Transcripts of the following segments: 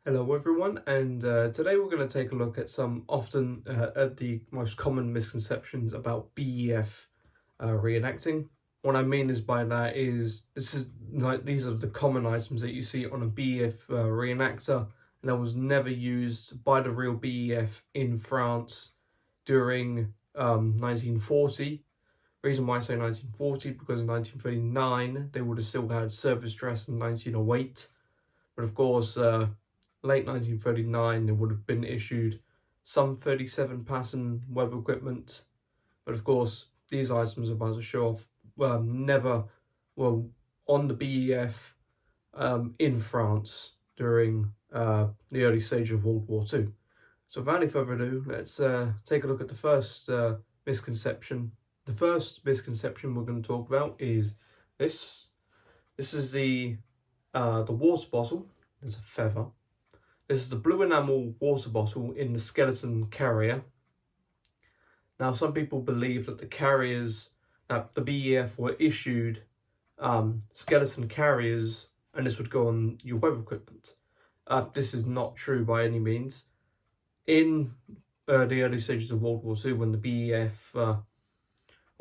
Hello everyone, and today we're going to take a look at some at the most common misconceptions about BEF reenacting. What I mean is by that is these are the common items that you see on a BEF reenactor, and that was never used by the real BEF in France during 1940. Reason why I say 1940 because in 1939 they would have still had service dress in 1908, but of course. Late 1939, there would have been issued some 37 pattern web equipment, but of course, these items I'm about to show off never were on the BEF in France during the early stage of World War II. So without any further ado, let's take a look at the first misconception. The first misconception we're going to talk about is this. This is the water bottle. There's a feather. This is the blue enamel water bottle in the skeleton carrier. Now, some people believe that the BEF were issued skeleton carriers, and this would go on your web equipment. This is not true by any means. In the early stages of World War II, when the BEF were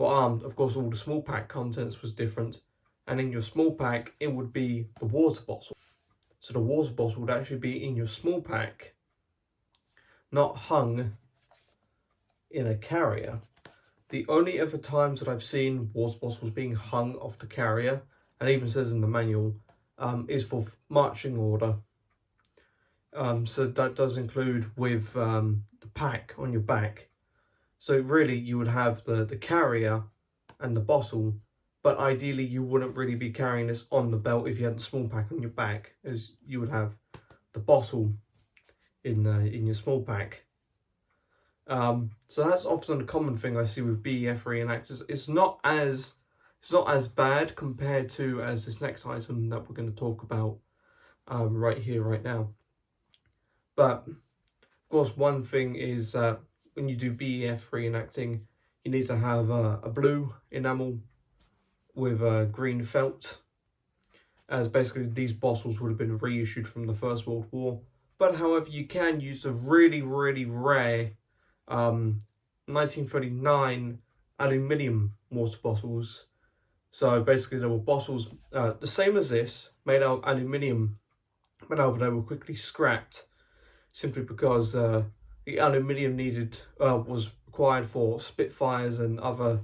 armed, of course, all the small pack contents was different, and in your small pack, it would be the water bottle. So the water bottle would actually be in your small pack, not hung in a carrier. The only other times that I've seen water bottles being hung off the carrier, and it even says in the manual, is for marching order. So that does include with the pack on your back. So really you would have the carrier and the bottle, but ideally you wouldn't really be carrying this on the belt if you had the small pack on your back, as you would have the bottle in your small pack. So that's often a common thing I see with BEF reenactors. It's not as bad compared to as this next item that we're going to talk about right here, right now. But of course, one thing is when you do BEF reenacting, you need to have a blue enamel with green felt, as basically these bottles would have been reissued from the First World War. But however, you can use the really, really rare 1939 aluminium water bottles. So basically there were bottles the same as this, made out of aluminium, but however they were quickly scrapped simply because the aluminium was required for Spitfires and other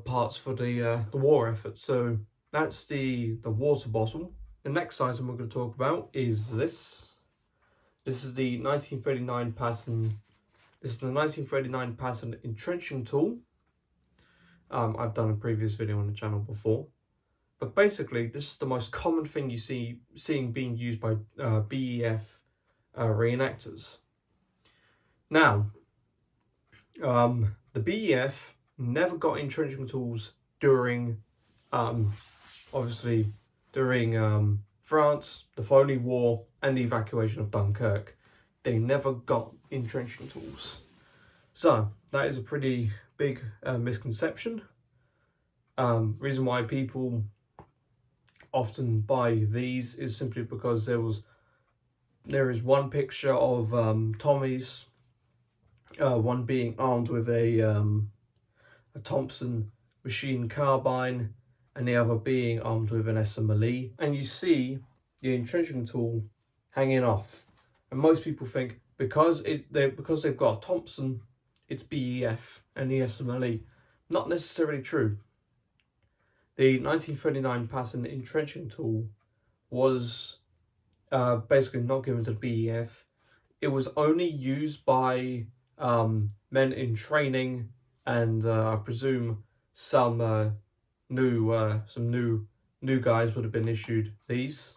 parts for the war effort. So that's the water bottle. The next item we're going to talk about is this. This is the 1939 pattern. This is the 1939 pattern entrenching tool. I've done a previous video on the channel before, but basically this is the most common thing you seeing being used by BEF reenactors. Now, the BEF never got entrenching tools during, obviously, during France, the Phoney War, and the evacuation of Dunkirk. They never got entrenching tools. So, that is a pretty big misconception. Reason why people often buy these is simply because there is one picture of Tommies, one being armed with a Thompson machine carbine, and the other being armed with an SMLE, and you see the entrenching tool hanging off. And most people think because they've got a Thompson, it's BEF and the SMLE. Not necessarily true. The 1939 pattern entrenching tool was basically not given to the BEF. It was only used by men in training, and I presume some new guys would have been issued these.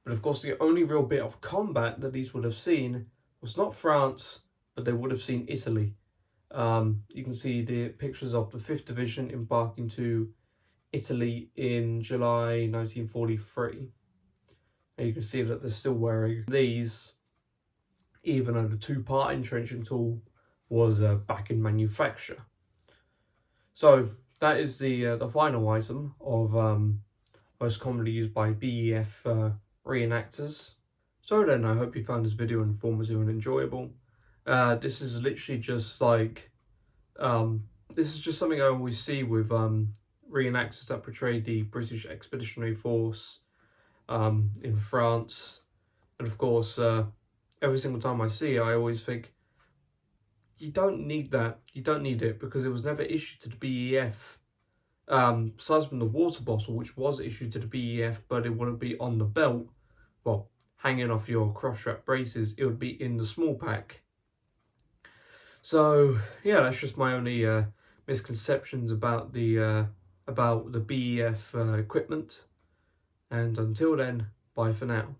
But of course, the only real bit of combat that these would have seen was not France, but they would have seen Italy. You can see the pictures of the 5th Division embarking to Italy in July 1943. And you can see that they're still wearing these, even though the two-part entrenching tool was back in manufacture. So that is the final item of most commonly used by BEF reenactors. So then, I hope you found this video informative and enjoyable. This is literally just like, this is just something I always see with reenactors that portray the British Expeditionary Force in France. And of course, every single time I see it, I always think, you don't need that. You don't need it because it was never issued to the BEF. Besides from the water bottle, which was issued to the BEF, but it wouldn't be on the belt, well, hanging off your cross-strap braces, it would be in the small pack. So yeah, that's just my only misconceptions about the BEF equipment. And until then, bye for now.